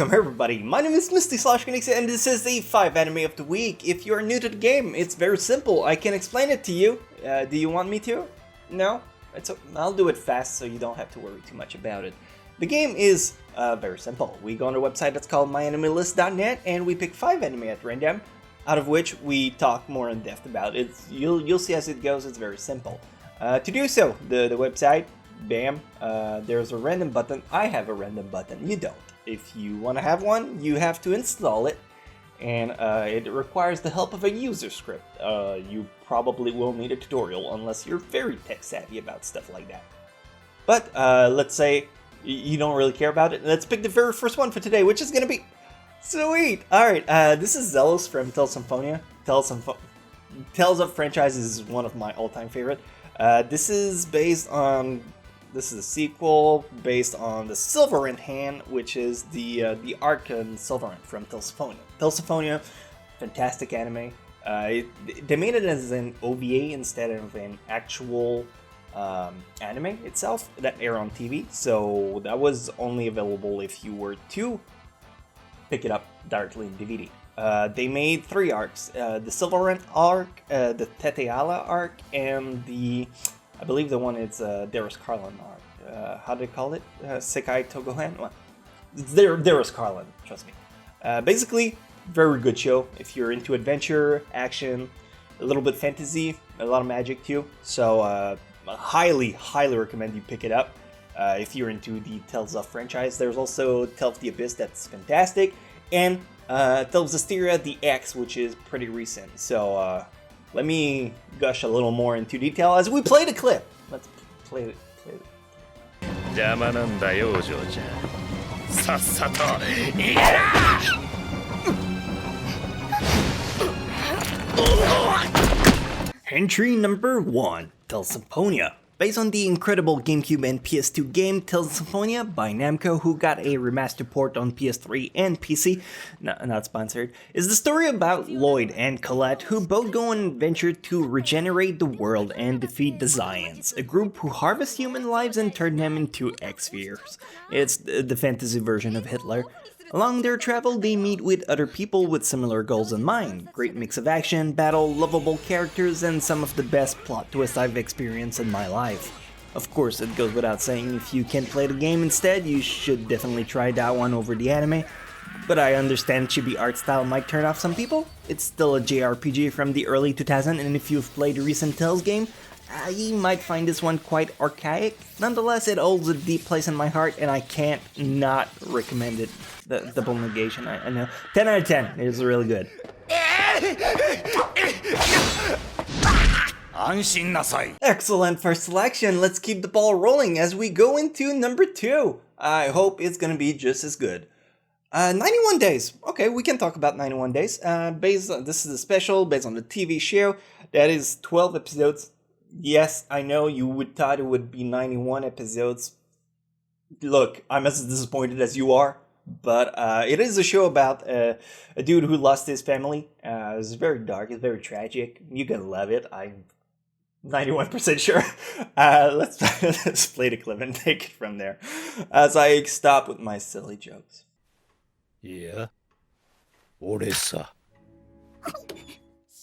Welcome everybody, my name is Misty Chronexia and this is the 5 anime of the week. If you're new to the game, it's very simple. I can explain it to you. Do you want me to? No? I'll do it fast so you don't have to worry too much about it. The game is very simple. We go on a website that's called myanimelist.net and we pick 5 anime at random, out of which we talk more in depth about it. You'll see as it goes, it's very simple. To do so, the website, bam, there's a random button. I have a random button, you don't. If you want to have one, you have to install it, and it requires the help of a user script. You probably will need a tutorial unless you're very tech savvy about stuff like that. But let's say you don't really care about it. Let's pick the very first one for today, which is going to be sweet. Alright, this is Zelos from Symphonia. Tales of franchise is one of my all-time favorite. This is a sequel based on the Silverant Hand, which is the arc in Silverant from Symphonia. Fantastic anime. They made it as an OVA instead of an actual anime itself that aired on TV, so that was only available if you were to pick it up directly in DVD. They made 3 arcs, the Silverant arc, the Teteala arc, and I believe the one is Darius Carlin arc. How do they call it? Sekai Togohan? Well, it's Darius Carlin, trust me. Basically, very good show if you're into adventure, action, a little bit fantasy, a lot of magic too. So highly recommend you pick it up if you're into the Tales of franchise. There's also Tales of the Abyss that's fantastic, and Tales of Asteria, the X, which is pretty recent. So let me gush a little more into detail as we play the clip. Let's play it. 邪魔なんだよお嬢ちゃんさっさと逃げろ Entry number 1, Symphonia. Based on the incredible GameCube and PS2 game Symphonia by Namco, who got a remastered port on PS3 and PC, not sponsored, is the story about Lloyd and Colette, who both go on an adventure to regenerate the world and defeat the Zions, a group who harvest human lives and turn them into X-Spheres. It's the fantasy version of Hitler. Along their travel, they meet with other people with similar goals in mind. Great mix of action, battle, lovable characters, and some of the best plot twists I've experienced in my life. Of course, it goes without saying, if you can play the game instead, you should definitely try that one over the anime. But I understand chibi art style might turn off some people. It's still a JRPG from the early 2000s, and if you've played the recent Tales game, you might find this one quite archaic. Nonetheless, it holds a deep place in my heart, and I can't not recommend it. The double negation, I know. 10 out of 10, it's really good. Excellent first selection, let's keep the ball rolling as we go into number 2. I hope it's gonna be just as good. 91 Days. Okay, we can talk about 91 Days. This is a special based on the TV show. That is 12 episodes. Yes, I know you would thought it would be 91 episodes. Look, I'm as disappointed as you are, but it is a show about a dude who lost his family. It's very dark, it's very tragic. You're gonna love it, I'm 91% sure. Let's play the clip and take it from there, as I stop with my silly jokes. Yeah. 俺さ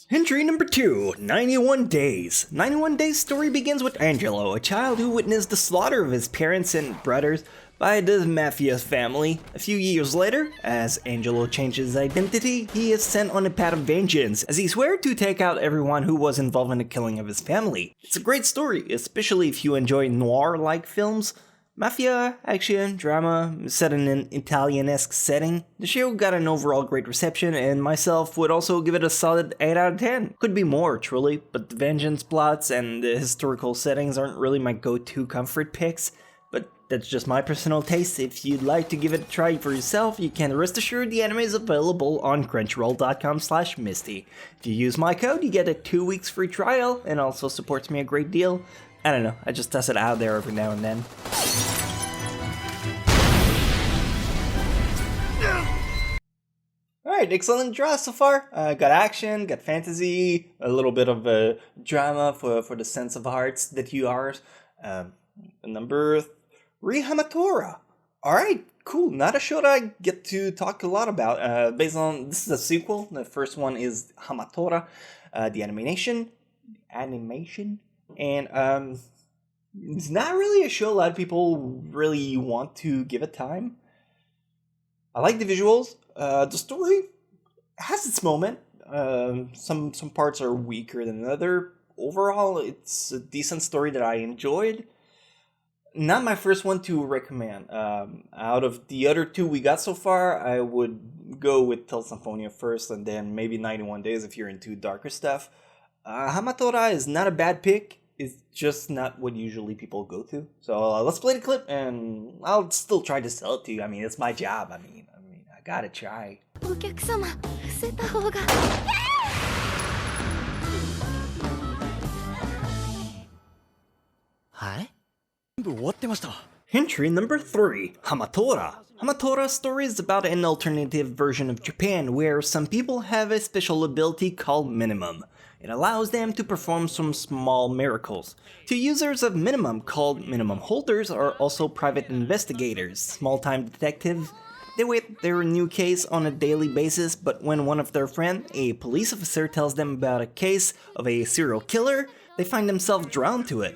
Entry number 2, 91 Days. 91 Days' story begins with Angelo, a child who witnessed the slaughter of his parents and brothers by the Mafia family. A few years later, as Angelo changes his identity, he is sent on a path of vengeance, as he swears to take out everyone who was involved in the killing of his family. It's a great story, especially if you enjoy noir-like films. Mafia, action, drama, set in an Italian-esque setting. The show got an overall great reception, and myself would also give it a solid 8 out of 10. Could be more, truly, but the vengeance plots and the historical settings aren't really my go-to comfort picks. But that's just my personal taste. If you'd like to give it a try for yourself, you can rest assured the anime is available on crunchyroll.com/Misty. If you use my code, you get a 2 weeks free trial, and also supports me a great deal. I don't know, I just toss it out there every now and then. Alright, excellent draw so far. Got action, got fantasy, a little bit of drama for the sense of hearts that you are. Number 3, Hamatora. Alright, cool. Not a show that I get to talk a lot about. Based on, this is a sequel. The first one is Hamatora, the animation. And it's not really a show a lot of people really want to give it time. I like the visuals. The story has its moment. Some parts are weaker than other. Overall, it's a decent story that I enjoyed. Not my first one to recommend. Out of the other two we got so far, I would go with Symphonia first, and then maybe 91 Days if you're into darker stuff. Hamatora is not a bad pick. It's just not what usually people go to. So let's play the clip, and I'll still try to sell it to you. I mean, it's my job. I mean, I gotta try. お客様、伏せた方が。はい？全部終わってました。 Entry number 3, Hamatora. Hamatora story is about an alternative version of Japan where some people have a special ability called Minimum. It allows them to perform some small miracles. Two users of Minimum, called Minimum Holders, are also private investigators, small-time detectives. They wait their new case on a daily basis, but when one of their friends, a police officer, tells them about a case of a serial killer, they find themselves drawn to it.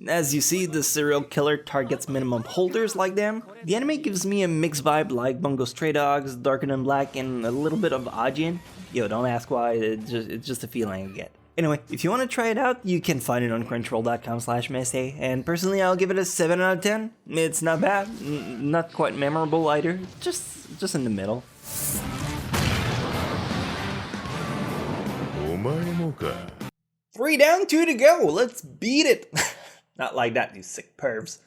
As you see, the serial killer targets Minimum Holders like them. The anime gives me a mixed vibe like Bungo Stray Dogs, Darker Than Black, and a little bit of Ajin. Yo, don't ask why, it's just a feeling I get. Anyway, if you want to try it out, you can find it on Crunchyroll.com/Misty, and personally I'll give it a 7 out of 10. It's not bad, not quite memorable either, just in the middle. お前もか。 3 down, 2 to go, let's beat it! Not like that, you sick pervs.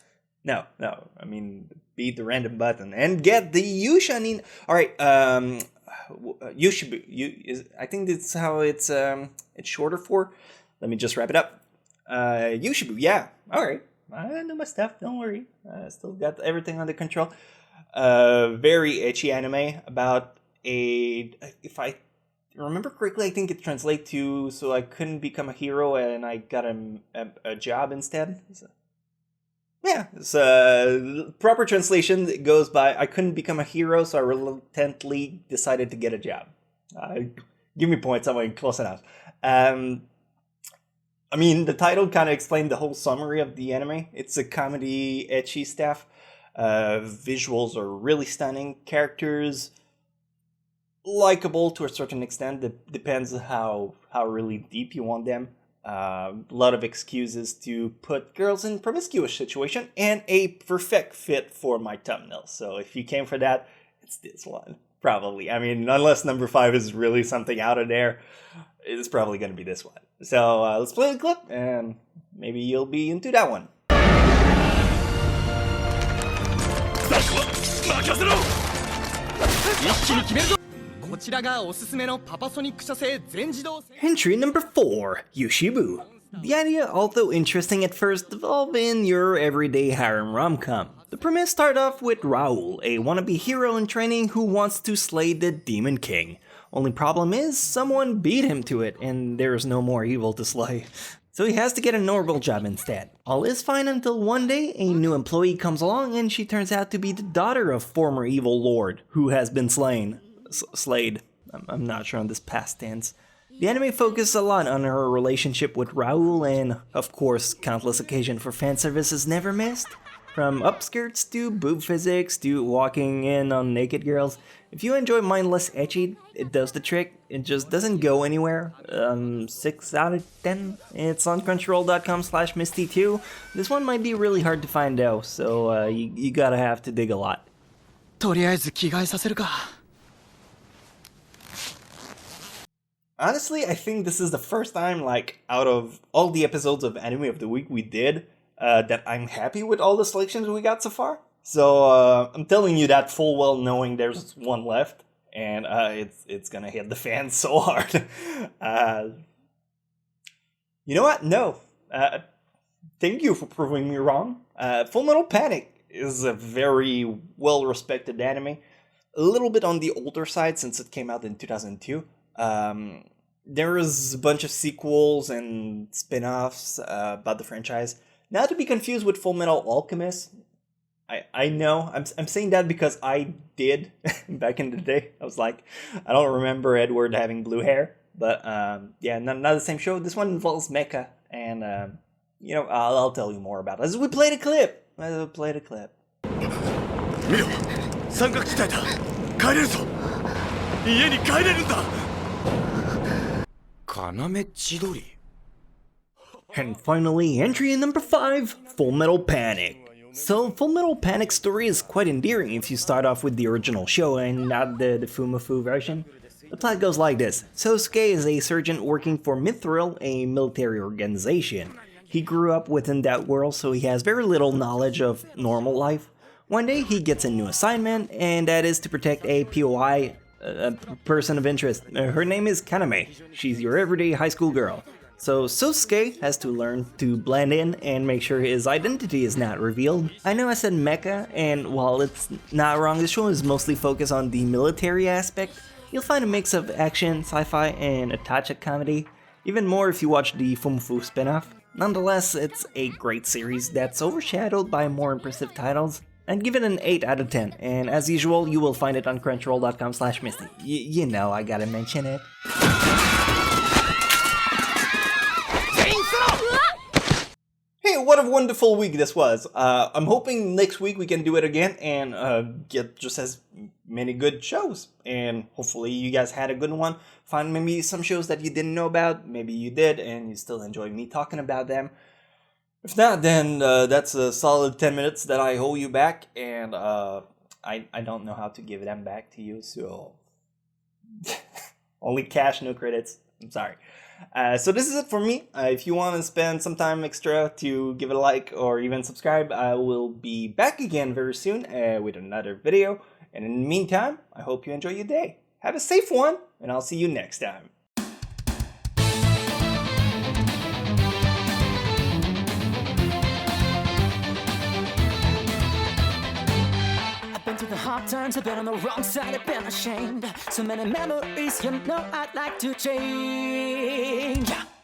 No, I mean, beat the random button and get the Yushanin. Alright, Yuushibu. I think that's how it's shorter for. Let me just wrap it up. Yuushibu, yeah. Alright. I know my stuff, don't worry. I still got everything under control. Very ecchi anime about if I remember correctly, I think it translates to so I couldn't become a hero and I got a job instead. Yeah, it's proper translation. It goes by, I couldn't become a hero, so I reluctantly decided to get a job. Give me points, I'm like, close enough. I mean, the title kind of explained the whole summary of the anime. It's a comedy, ecchi stuff. Visuals are really stunning. Characters, likable to a certain extent. It depends how really deep you want them. A lot of excuses to put girls in promiscuous situation, and a perfect fit for my thumbnail. So if you came for that, it's this one. Probably. I mean, unless number 5 is really something out of there, it's probably going to be this one. So let's play the clip, and maybe you'll be into that one. Entry number 4, Yuushibu. The idea, although interesting at first, devolved in your everyday harem rom-com. The premise started off with Raul, a wannabe hero in training who wants to slay the Demon King. Only problem is, someone beat him to it, and there's no more evil to slay. So he has to get a normal job instead. All is fine until one day, a new employee comes along and she turns out to be the daughter of former evil lord, who has been slain. Slayed. I'm not sure on this past tense. The anime focuses a lot on her relationship with Raul, and of course, countless occasions for fan service is never missed. From upskirts to boob physics to walking in on naked girls. If you enjoy mindless ecchi, it does the trick. It just doesn't go anywhere. 6 out of 10. It's on Crunchyroll.com/Misty too. This one might be really hard to find out, so you gotta have to dig a lot. とりあえず着替えさせるか。 Honestly, I think this is the first time, like, out of all the episodes of Anime of the Week we did, that I'm happy with all the selections we got so far. So, I'm telling you that full well knowing there's one left, and it's gonna hit the fans so hard. You know what? No. Thank you for proving me wrong. Full Metal Panic is a very well-respected anime. A little bit on the older side since it came out in 2002. There is a bunch of sequels and spin-offs about the franchise. Not to be confused with Full Metal Alchemist. I know I'm saying that because I did back in the day. I was like, I don't remember Edward having blue hair, but yeah, not the same show. This one involves mecha, and you know, I'll tell you more about it as we play the clip. Let's play the clip. 見ろ三角地帯だ帰れるぞ家に帰れるんだ要千鳥 And finally, entry number 5, Full Metal Panic. So, Full Metal Panic's story is quite endearing if you start off with the original show and not the Fumafu version. The plot goes like this. Sosuke is a sergeant working for Mithril, a military organization. He grew up within that world, so he has very little knowledge of normal life. One day, he gets a new assignment, and that is to protect a POI, a person of interest. Her name is Kaname. She's your everyday high school girl. So Sosuke has to learn to blend in and make sure his identity is not revealed. I know I said mecha, and while it's not wrong, the show is mostly focused on the military aspect. You'll find a mix of action, sci-fi, and a touch of comedy. Even more if you watch the Fumafu spinoff. Nonetheless, it's a great series that's overshadowed by more impressive titles. I'd give it an 8 out of 10, and as usual, you will find it on crunchyroll.com/Misty. You know I gotta mention it. Hey, what a wonderful week this was. I'm hoping next week we can do it again and get just as many good shows. And hopefully you guys had a good one. Find maybe some shows that you didn't know about. Maybe you did and you still enjoy me talking about them. If not, then that's a solid 10 minutes that I owe you back. And I don't know how to give them back to you, so... Only cash, no credits. I'm sorry. So this is it for me. If you want to spend some time extra to give it a like or even subscribe, I will be back again very soon with another video. And in the meantime, I hope you enjoy your day. Have a safe one, and I'll see you next time. I've been through the hard times, I've been on the wrong side, I've been ashamed. So many memories, you know I'd like to change.